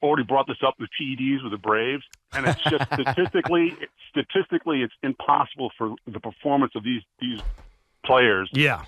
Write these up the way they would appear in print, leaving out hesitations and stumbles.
already brought this up with PEDs with the Braves, and it's just statistically, it's impossible for the performance of these players. Yeah.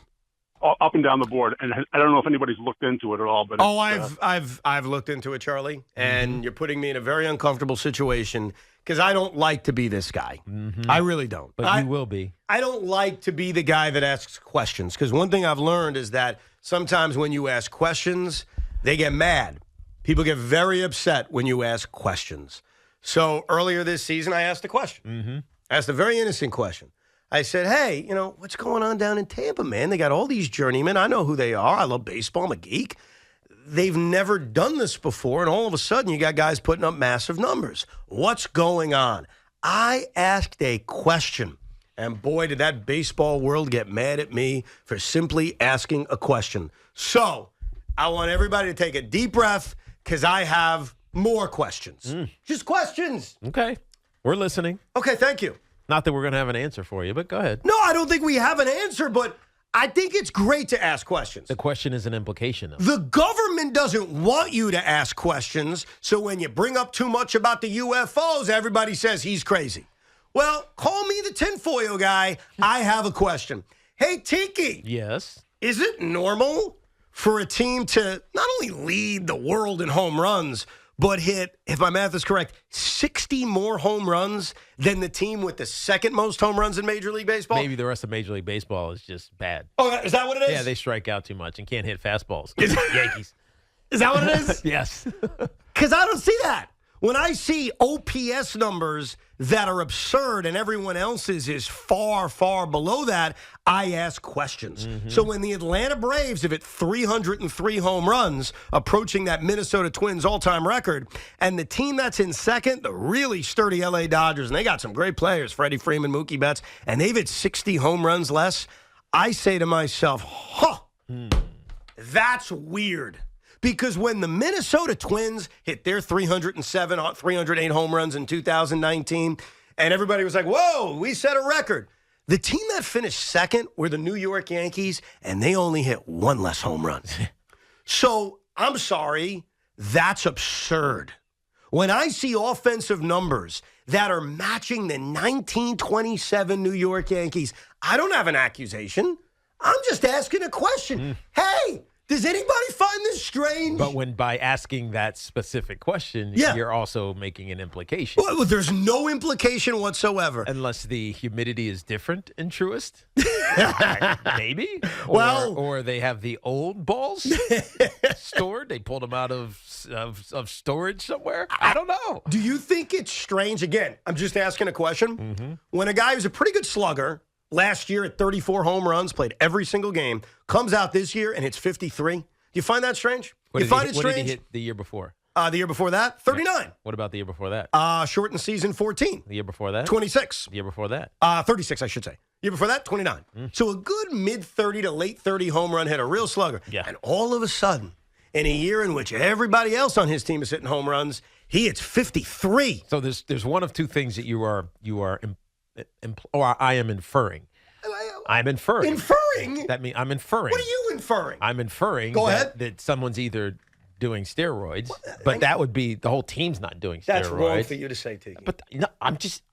Up and down the board, and I don't know if anybody's looked into it at all. But I've looked into it, Charlie, and you're putting me in a very uncomfortable situation because I don't like to be this guy. Mm-hmm. I really don't. But you will be. I don't like to be the guy that asks questions because one thing I've learned is that sometimes when you ask questions, they get mad. People get very upset when you ask questions. So earlier this season, I asked a question. Mm-hmm. I asked a very innocent question. I said, hey, what's going on down in Tampa, man? They got all these journeymen. I know who they are. I love baseball. I'm a geek. They've never done this before, and all of a sudden you got guys putting up massive numbers. What's going on? I asked a question, and boy, did that baseball world get mad at me for simply asking a question. So I want everybody to take a deep breath because I have more questions. Just questions. Okay. We're listening. Okay, thank you. Not that we're going to have an answer for you, but go ahead. No, I don't think we have an answer, but I think it's great to ask questions. The question is an implication, though. The government doesn't want you to ask questions, so when you bring up too much about the UFOs, everybody says he's crazy. Well, call me the tinfoil guy. I have a question. Hey, Tiki. Yes. Is it normal for a team to not only lead the world in home runs, but hit, if my math is correct, 60 more home runs than the team with the second most home runs in Major League Baseball? Maybe the rest of Major League Baseball is just bad. Oh, is that what it is? Yeah, they strike out too much and can't hit fastballs. Yankees. Is that what it is? Yes. Because I don't see that. When I see OPS numbers that are absurd and everyone else's is far, far below that, I ask questions. Mm-hmm. So when the Atlanta Braves have hit 303 home runs, approaching that Minnesota Twins all-time record, and the team that's in second, the really sturdy L.A. Dodgers, and they got some great players, Freddie Freeman, Mookie Betts, and they've hit 60 home runs less, I say to myself, that's weird. Because when the Minnesota Twins hit their 308 home runs in 2019, and everybody was like, whoa, we set a record. The team that finished second were the New York Yankees, and they only hit one less home run. So, I'm sorry, that's absurd. When I see offensive numbers that are matching the 1927 New York Yankees, I don't have an accusation. I'm just asking a question. Hey, does anybody find this strange? But when by asking that specific question, you're also making an implication. Well, there's no implication whatsoever. Unless the humidity is different in Truist. Maybe. Or they have the old balls stored. They pulled them out of storage somewhere. I don't know. Do you think it's strange? Again, I'm just asking a question. Mm-hmm. When a guy who's a pretty good slugger, last year at 34 home runs, played every single game, comes out this year and hits 53. Do you find that strange? What did he hit the year before? The year before that, 39. Yeah. What about the year before that? Shortened season, 14. The year before that? 26. The year before that? 36, I should say. Year before that, 29. So a good mid-30 to late-30 home run hit, a real slugger. Yeah. And all of a sudden, in a year in which everybody else on his team is hitting home runs, he hits 53. So there's one of two things that I am inferring. I'm inferring. Inferring? That means I'm inferring. What are you inferring? I'm inferring that someone's either doing steroids, but that would be the whole team's not doing steroids. That's wrong for you to say, Tiki. But no,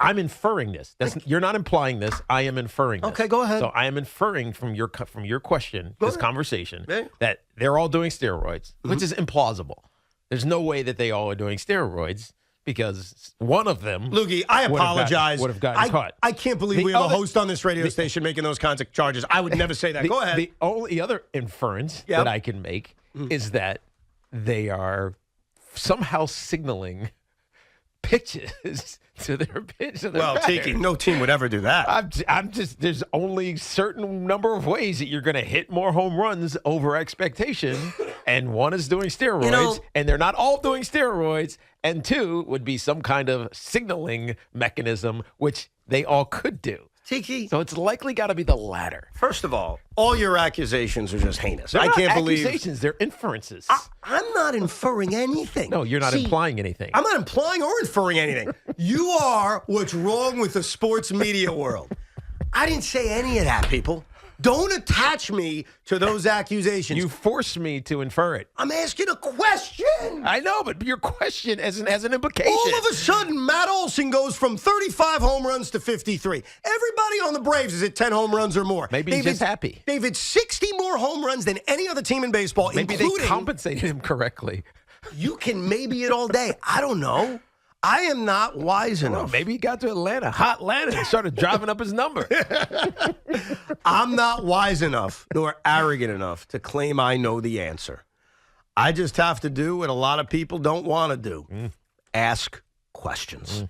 I'm inferring this. You're not implying this. I am inferring this. Okay, go ahead. So I am inferring from your question, conversation, that they're all doing steroids, which is implausible. There's no way that they all are doing steroids. Because one of them, Loogie, I apologize. Would have gotten caught. I can't believe we have a host on this radio station making those kinds of charges. I would never say that. Go ahead. The only other inference that I can make is that they are somehow signaling pitches to their pitch. Well, Tiki, no team would ever do that. I'm just. There's only certain number of ways that you're going to hit more home runs over expectation, and one is doing steroids, and they're not all doing steroids, and two would be some kind of signaling mechanism, which they all could do. Tiki. So it's likely got to be the latter. First of all your accusations are just heinous. They're I can't believe accusations. They're inferences. I'm not inferring anything. No, you're not implying anything. I'm not implying or inferring anything. You are what's wrong with the sports media world. I didn't say any of that, people. Don't attach me to those accusations. You force me to infer it. I'm asking a question. I know, but your question has an implication. All of a sudden, Matt Olson goes from 35 home runs to 53. Everybody on the Braves is at 10 home runs or more. Maybe he's just happy. David, 60 more home runs than any other team in baseball, Maybe including... they compensated him correctly. You can maybe it all day. I don't know. I am not wise enough. Well, maybe he got to hot Atlanta, and started driving up his number. I'm not wise enough nor arrogant enough to claim I know the answer. I just have to do what a lot of people don't want to do. Ask questions.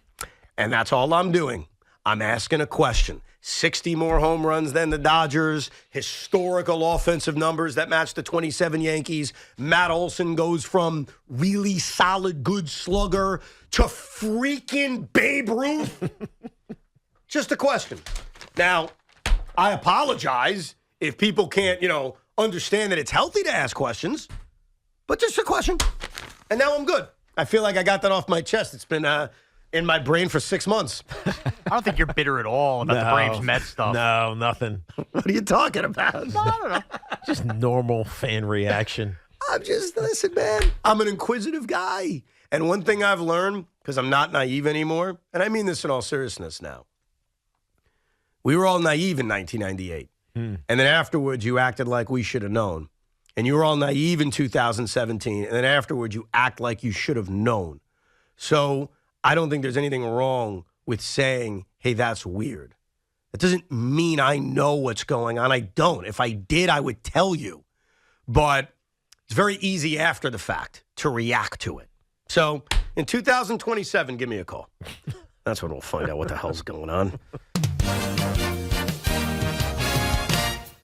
And that's all I'm doing. I'm asking a question. 60 more home runs than the Dodgers, historical offensive numbers that match the 27 Yankees. Matt Olson goes from really solid, good slugger to freaking Babe Ruth. Just a question. Now, I apologize if people can't, understand that it's healthy to ask questions, but just a question. And now I'm good. I feel like I got that off my chest. It's been in my brain for 6 months. I don't think you're bitter at all about the Braves Mets stuff. No, nothing. What are you talking about? No, I don't know. Just normal fan reaction. Listen, man, I'm an inquisitive guy. And one thing I've learned, because I'm not naive anymore, and I mean this in all seriousness now, we were all naive in 1998. And then afterwards, you acted like we should have known. And you were all naive in 2017. And then afterwards, you act like you should have known. So I don't think there's anything wrong with saying, hey, that's weird. That doesn't mean I know what's going on. I don't. If I did, I would tell you. But it's very easy after the fact to react to it. So in 2027, give me a call. That's when we'll find out what the hell's going on.